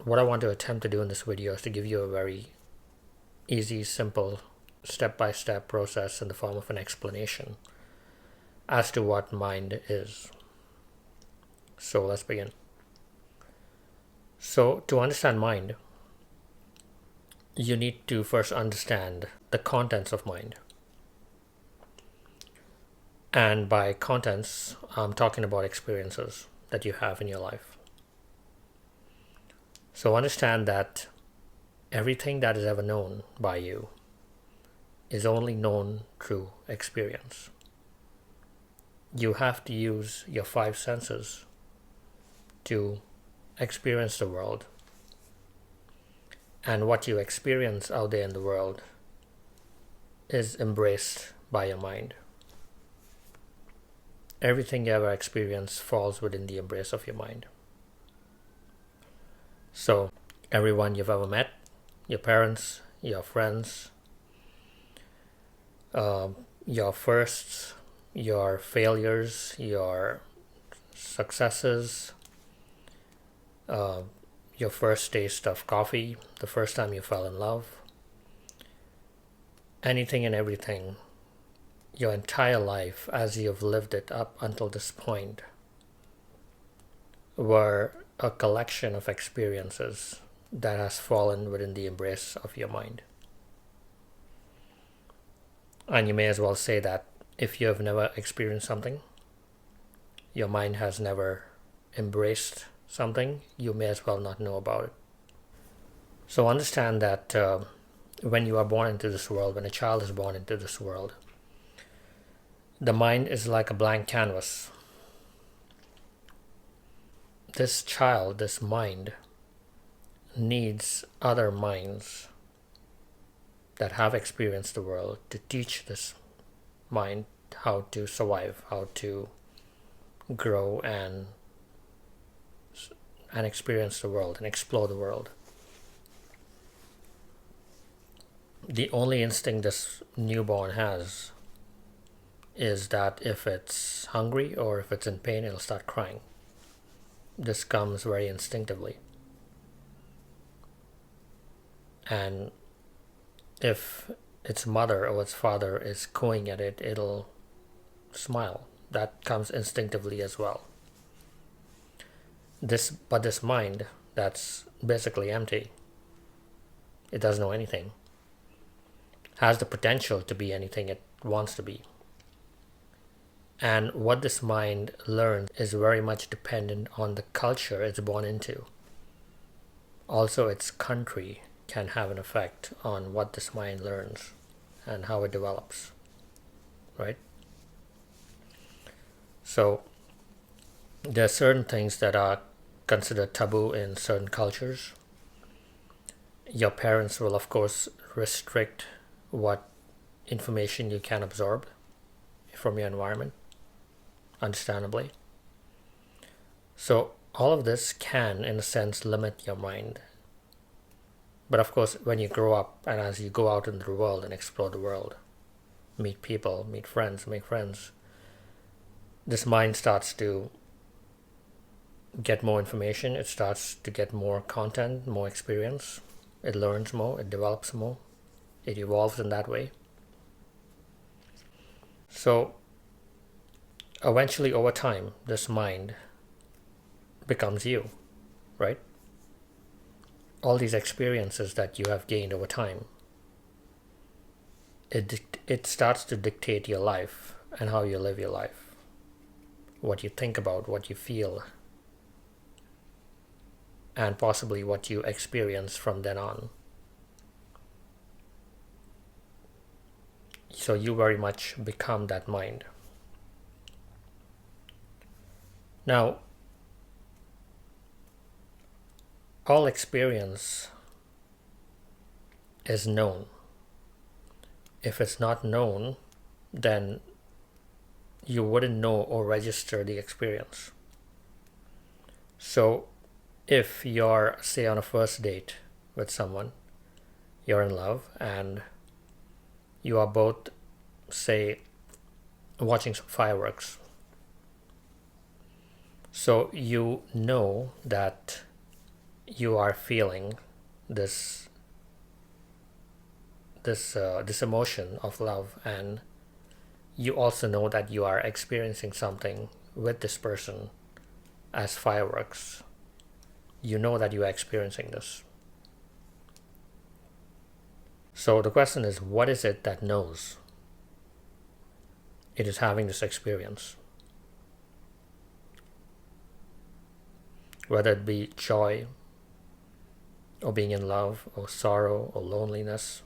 what I want to attempt to do in this video is to give you a very easy, simple, step-by-step process in the form of an explanation as to what mind is. So let's begin. So to understand mind, you need to first understand the contents of mind. And by contents, I'm talking about experiences that you have in your life. So understand that everything that is ever known by you is only known through experience. You have to use your five senses to experience the world. And what you experience out there in the world is embraced by your mind. Everything you ever experience falls within the embrace of your mind. So, everyone you've ever met, your parents, your friends, your firsts, your failures, your successes, your first taste of coffee, the first time you fell in love, anything and everything, your entire life as you've lived it up until this point, were a collection of experiences that has fallen within the embrace of your mind. And you may as well say that if you have never experienced something, your mind has never embraced something, you may as well not know about it. So understand that when you are born into this world, when a child is born into this world, the mind is like a blank canvas. This child, this mind, needs other minds that have experienced the world to teach this mind how to survive, how to grow and experience the world and explore the world. The only instinct this newborn has is that if it's hungry or if it's in pain, it'll start crying. This comes very instinctively. And if its mother or its father is cooing at it, it'll smile. That comes instinctively as well. But this mind that's basically empty, it doesn't know anything, has the potential to be anything it wants to be. And what this mind learns is very much dependent on the culture it's born into. Also, its country can have an effect on what this mind learns and how it develops, right? So, there are certain things that are considered taboo in certain cultures. Your parents will, of course, restrict what information you can absorb from your environment, understandably. So all of this can, in a sense, limit your mind. But of course, when you grow up and as you go out into the world and explore the world, meet people, meet friends, make friends, this mind starts to get more information, it starts to get more content, more experience, it learns more, it develops more, it evolves in that way. So eventually, over time, this mind becomes you, right? All these experiences that you have gained over time, it starts to dictate your life and how you live your life, what you think about, what you feel, and possibly what you experience from then on. So you very much become that mind. Now, all experience is known. If it's not known, then you wouldn't know or register the experience. So if you're, say, on a first date with someone, you're in love, and you are both, say, watching some fireworks. So you know that you are feeling this this emotion of love, and you also know that you are experiencing something with this person as fireworks. You know that you are experiencing this. So the question is, what is it that knows it is having this experience? Whether it be joy, or being in love, or sorrow, or loneliness,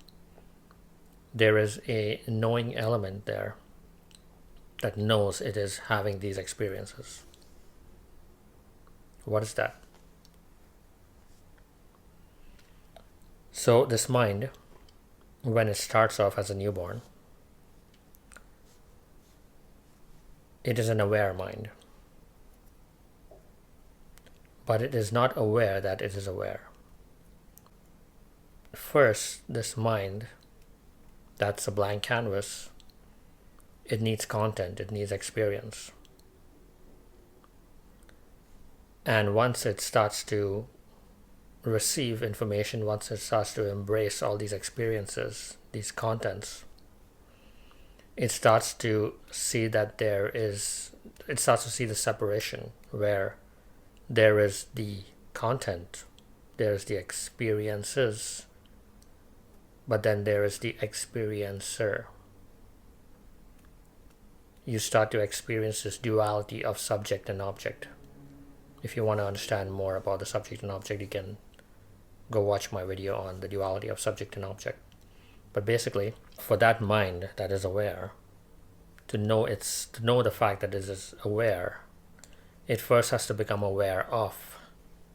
there is a knowing element there that knows it is having these experiences. What is that? So this mind, when it starts off as a newborn, it is an aware mind. But it is not aware that it is aware. First, this mind, that's a blank canvas, it needs content, it needs experience. And once it starts to receive information, once it starts to embrace all these experiences, these contents, it starts to see that it starts to see the separation where there is the content, there's the experiences, but then there is the experiencer. You start to experience this duality of subject and object. If you want to understand more about the subject and object, you can go watch my video on the duality of subject and object. But basically, for that mind that is aware, to know the fact that it is aware, it first has to become aware of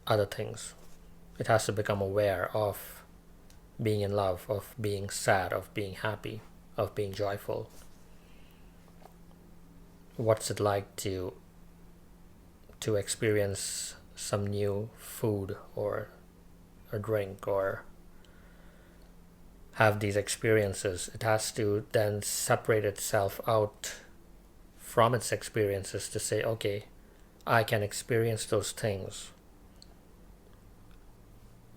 other things. It has to become aware of being in love, of being sad, of being happy, of being joyful. What's it like to experience some new food or a drink, or have these experiences? It has to then separate itself out from its experiences to say, okay, I can experience those things,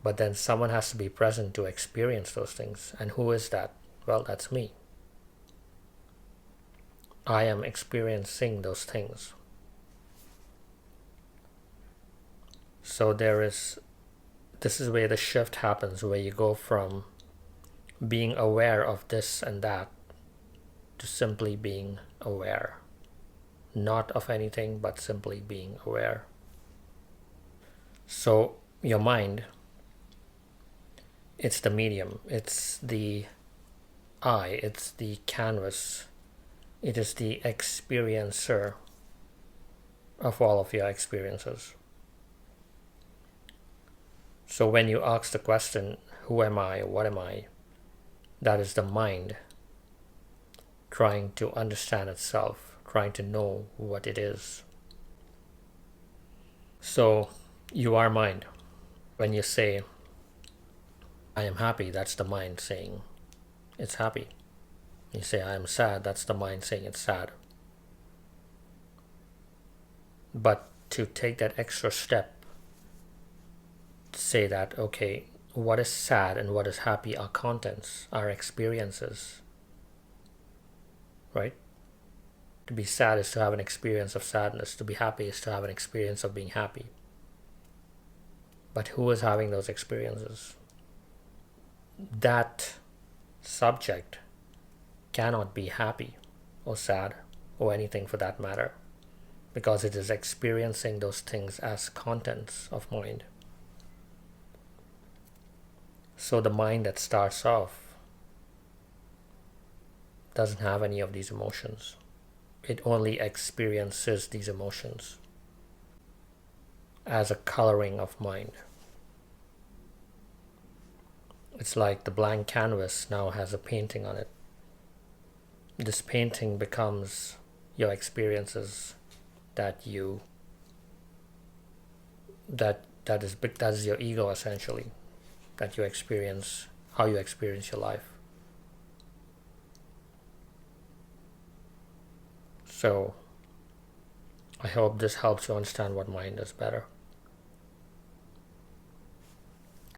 but then someone has to be present to experience those things. And who is that? Well, that's me. I am experiencing those things. So this is where the shift happens, where you go from being aware of this and that to simply being aware. Not of anything, but simply being aware. So your mind, it's the medium, it's the eye, it's the canvas, it is the experiencer of all of your experiences. So when you ask the question, who am I, what am I, that is the mind trying to understand itself, trying to know what it is. So you are mind. When you say, I am happy, that's the mind saying it's happy. You say, I am sad, that's the mind saying it's sad. But to take that extra step, say that, okay, what is sad and what is happy are contents, are experiences, right? To be sad is to have an experience of sadness. To be happy is to have an experience of being happy. But who is having those experiences? That subject cannot be happy or sad or anything for that matter, because it is experiencing those things as contents of mind. So the mind that starts off doesn't have any of these emotions. It only experiences these emotions as a coloring of mind. It's like the blank canvas now has a painting on it. This painting becomes your experiences that is your ego, essentially, that you experience, how you experience your life. So I hope this helps you understand what mind is better.